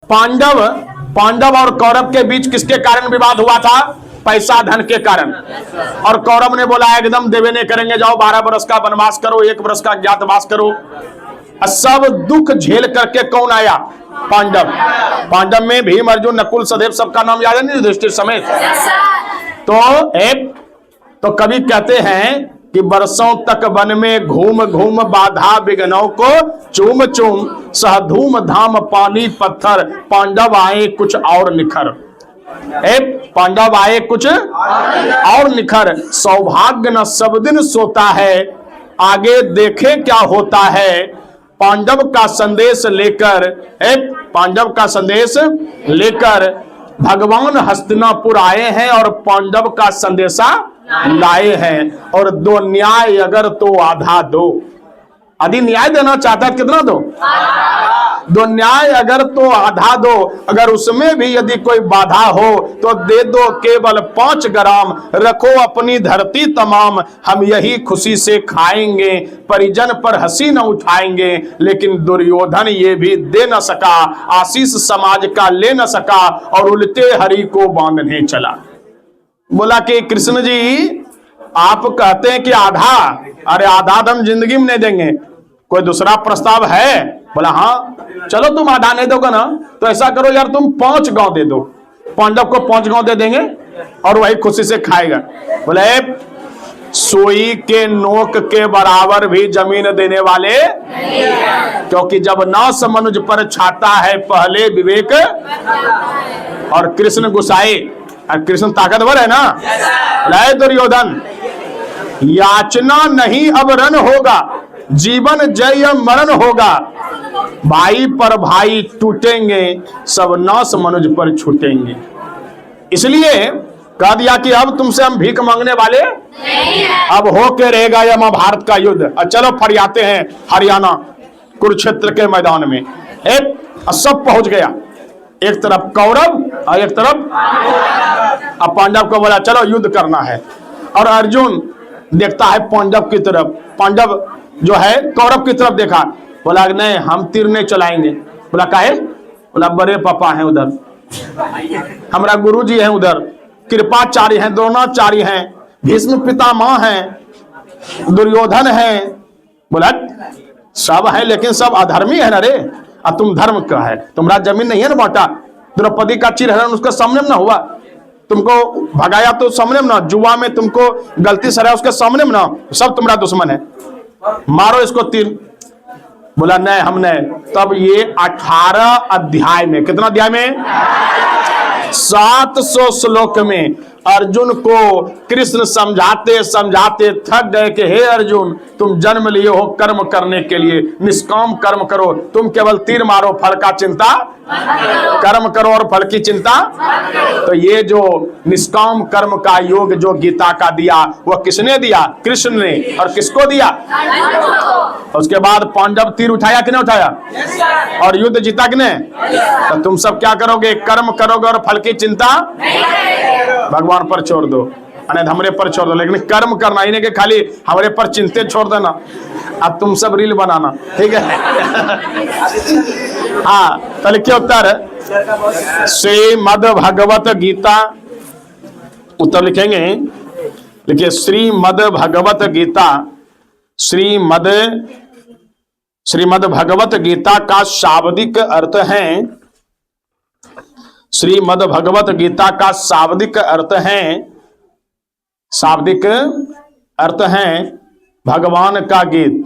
पांडव और कौरव के बीच किसके कारण विवाद हुआ था? पैसा धन के कारण। और कौरव ने बोला एकदम देवे नहीं करेंगे, जाओ 12 वर्ष का वनवास करो, 1 वर्ष का अज्ञातवास करो। सब दुख झेल करके कौन आया? पांडव। पांडव में भीम, अर्जुन, नकुल, सहदेव, सबका नाम याद है नहीं? युधिष्ठिर समेत। तो कवि कहते हैं कि बरसों तक वन में घूम घूम बाधा विघ्नों को चूम चूम, सह धूम धाम पानी पत्थर, पांडव आए कुछ और निखर। पांडव आए कुछ और निखर, सौभाग्य न सब दिन सोता है, आगे देखे क्या होता है। पांडव का संदेश लेकर भगवान हस्तिनापुर आए हैं और पांडव का संदेशा लाए हैं। और 2 न्याय अगर तो आधा दो। यदि न्याय देना चाहता है कितना दो? 2 न्याय अगर तो आधा दो, अगर उसमें भी यदि कोई बाधा हो तो दे दो केवल 5 ग्राम, रखो अपनी धरती तमाम, हम यही खुशी से खाएंगे, परिजन पर हंसी न उठाएंगे। लेकिन दुर्योधन ये भी दे न सका, आशीष समाज का ले न सका, और उल्टे हरि को बांधने चला। बोला कि कृष्ण जी आप कहते हैं कि आधा, अरे आधा हम जिंदगी में नहीं देंगे, कोई दूसरा प्रस्ताव है? बोला हाँ, चलो तुम आधा नहीं दोगे ना, तो ऐसा करो यार तुम 5 गांव दे दो, पांडव को 5 गांव दे देंगे और वही खुशी से खाएगा। बोले सुई के नोक के बराबर भी जमीन देने वाले, क्योंकि जब नास मनुज पर छाता है पहले विवेक। और कृष्ण गुस्साए, कृष्ण ताकतवर है ना। लय दुर्योधन, याचना नहीं अब रण होगा, जीवन जय मरण होगा, भाई पर भाई टूटेंगे, सब नास मनुज पर छूटेंगे। इसलिए कह दिया कि अब तुमसे हम भीख मांगने वाले नहीं है, अब होके रहेगा यह महाभारत का युद्ध। चलो फरियाते हैं हरियाणा कुरुक्षेत्र के मैदान में। सब पहुंच गया, एक तरफ कौरव और एक तरफ अब पांडव को बोला चलो युद्ध करना है। और अर्जुन देखता है पांडव की तरफ, पांडव जो है कौरव की तरफ देखा, बोला नहीं हम तीर नहीं चलाएंगे। बोला काहे? बोला बड़े पापा हैं उधर, हमारा गुरु जी हैं उधर, कृपाचार्य हैं, द्रोणाचार्य हैं, भीष्म पितामह हैं, दुर्योधन हैं। बोला सब है लेकिन सब अधर्मी है ना रे, और तुम धर्म का है, तुम्हारा जमीन नहीं है ना बांटा, द्रौपदी का चिरहरण उसके सामने में ना हुआ, तुमको भगाया तो सामने में ना, जुआ में तुमको गलती से उसके सामने में ना, सब तुम्हारा दुश्मन है, मारो इसको तीर। बोला नहीं हम नहीं। तब ये 18 अध्याय में, कितना अध्याय में? 700 श्लोक में अर्जुन को कृष्ण समझाते समझाते थक गए कि हे अर्जुन तुम जन्म लिए हो कर्म करने के लिए, निष्काम कर्म करो, तुम केवल तीर मारो, फल का चिंता कर्म करो और फल की चिंता। तो ये जो निष्काम कर्म का योग जो गीता का दिया वो किसने दिया? कृष्ण ने। और किसको दिया? उसके बाद पांडव तीर उठाया कि नहीं उठाया? और युद्ध जीता कि नहीं? तो तुम सब क्या करोगे? कर्म करोगे और फल की चिंता भगवान पर छोड़ दो, हमरे पर छोड़ दो, लेकिन कर्म करना ही नहीं कि खाली हमारे पर चिंतित छोड़ देना। अब तुम सब रील बनाना, ठीक है? हाँ, तो लिखिए उत्तर श्रीमद् भगवत गीता, उत्तर लिखेंगे, लिखिए श्रीमद् भगवत गीता, श्रीमद् भगवत गीता का शाब्दिक अर्थ है, श्रीमद् भगवत गीता का शाब्दिक अर्थ है, शाब्दिक अर्थ है भगवान का गीत।